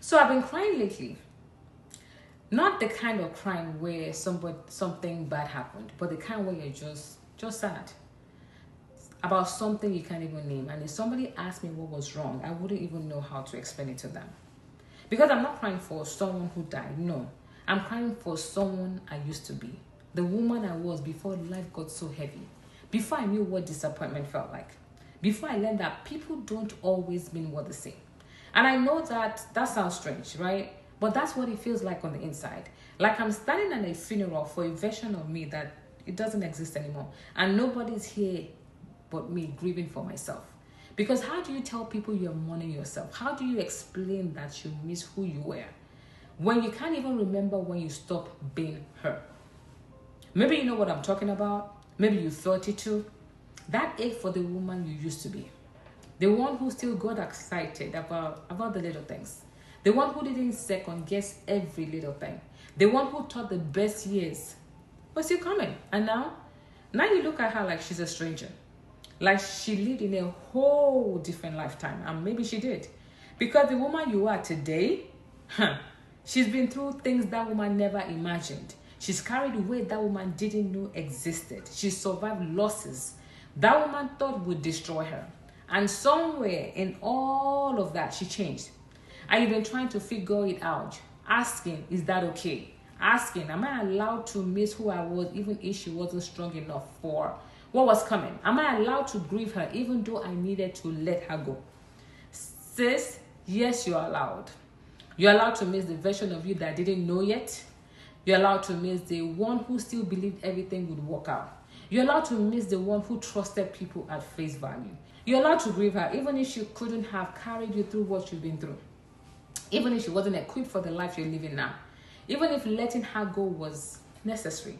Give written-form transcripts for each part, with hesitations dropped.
So I've been crying lately. Not the kind of crying where something bad happened, but the kind where you're just sad about something you can't even name. And if somebody asked me what was wrong, I wouldn't even know how to explain it to them. Because I'm not crying for someone who died. No. I'm crying for someone I used to be. The woman I was before life got so heavy. Before I knew what disappointment felt like. Before I learned that people don't always mean what they say. And I know that sounds strange, right? But that's what it feels like on the inside. Like I'm standing at a funeral for a version of me that it doesn't exist anymore. And nobody's here but me grieving for myself. Because how do you tell people you're mourning yourself? How do you explain that you miss who you were when you can't even remember when you stopped being her? Maybe you know what I'm talking about. Maybe you felt it too. That ache for the woman you used to be. The one who still got excited about the little things. The one who didn't second guess every little thing. The one who thought the best years were still coming. And now you look at her like she's a stranger. Like she lived in a whole different lifetime. And maybe she did. Because the woman you are today, she's been through things that woman never imagined. She's carried weight that woman didn't know existed. She survived losses that woman thought would destroy her. And somewhere in all of that, she changed. And you've been trying to figure it out. Asking, is that okay? Asking, am I allowed to miss who I was even if she wasn't strong enough for what was coming? Am I allowed to grieve her even though I needed to let her go? Sis, yes, you're allowed. You're allowed to miss the version of you that didn't know yet. You're allowed to miss the one who still believed everything would work out. You're allowed to miss the one who trusted people at face value. You're allowed to grieve her even if she couldn't have carried you through what you've been through. Even if she wasn't equipped for the life you're living now. Even if letting her go was necessary.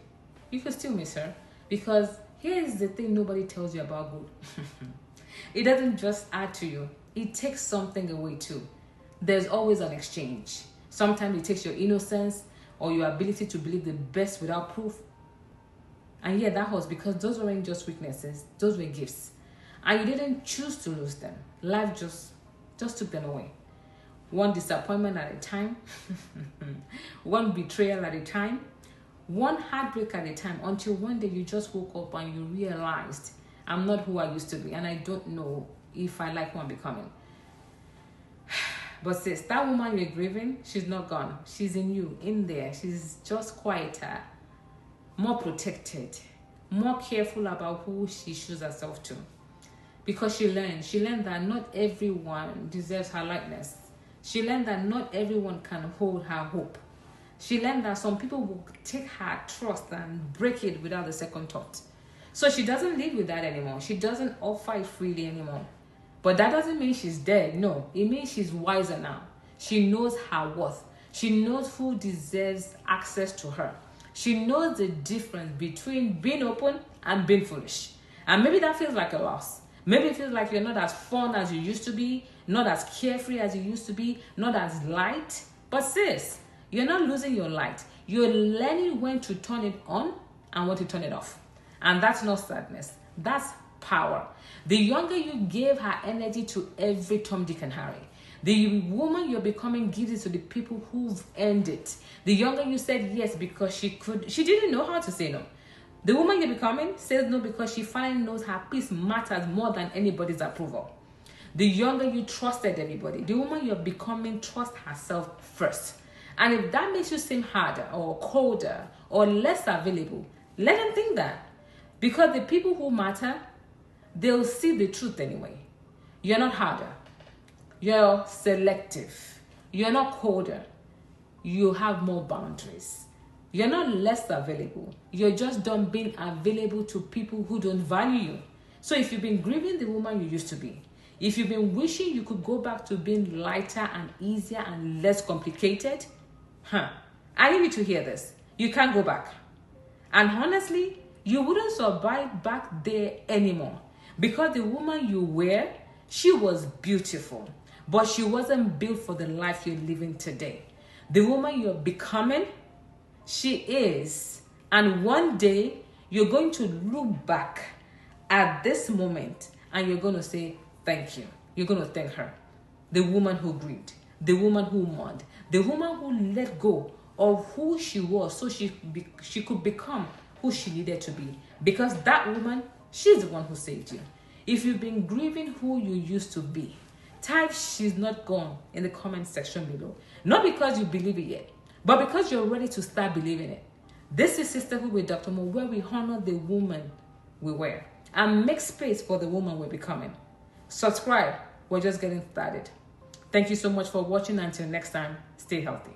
You could still miss her. Because here's the thing nobody tells you about good. It doesn't just add to you. It takes something away too. There's always an exchange. Sometimes it takes your innocence or your ability to believe the best without proof. And yeah, that was because those weren't just weaknesses. Those were gifts. And you didn't choose to lose them. Life just took them away. One disappointment at a time. One betrayal at a time. One heartbreak at a time. Until one day you just woke up and you realized, I'm not who I used to be. And I don't know if I like who I'm becoming. But sis, that woman you're grieving, she's not gone. She's in you, in there. She's just quieter, more protected, more careful about who she shows herself to. Because she learned that not everyone deserves her likeness. She learned that not everyone can hold her hope. She learned that some people will take her trust and break it without a second thought. So she doesn't live with that anymore. She doesn't offer it freely anymore. But that doesn't mean she's dead. No, it means she's wiser now. She knows her worth. She knows who deserves access to her. She knows the difference between being open and being foolish. And maybe that feels like a loss. Maybe it feels like you're not as fun as you used to be, not as carefree as you used to be, not as light. But sis, you're not losing your light. You're learning when to turn it on and when to turn it off. And that's not sadness. That's power. The younger you gave her energy to every Tom, Dick, and Harry. The woman you're becoming gives it to the people who've earned it. The younger you said yes because she didn't know how to say no. The woman you're becoming says no because she finally knows her peace matters more than anybody's approval. The younger you trusted anybody, the woman you're becoming trusts herself first. And if that makes you seem harder or colder or less available, let them think that. Because the people who matter, they'll see the truth anyway. You're not harder. You're selective. You're not colder. You have more boundaries. You're not less available. You're just done being available to people who don't value you. So if you've been grieving the woman you used to be, if you've been wishing you could go back to being lighter and easier and less complicated, I need you to hear this. You can't go back. And honestly, you wouldn't survive back there anymore. Because the woman you were, she was beautiful. But she wasn't built for the life you're living today. The woman you're becoming, she is. And one day, you're going to look back at this moment and you're going to say, thank you. You're going to thank her. The woman who grieved. the woman who mourned, the woman who let go of who she was so she could become who she needed to be. Because that woman, she's the one who saved you. If you've been grieving who you used to be, type "she's not gone" in the comment section below. Not because you believe it yet, but because you're ready to start believing it. This is Sisterhood with Dr. Mo, where we honor the woman we were and make space for the woman we're becoming. Subscribe. We're just getting started. Thank you so much for watching. Until next time, stay healthy.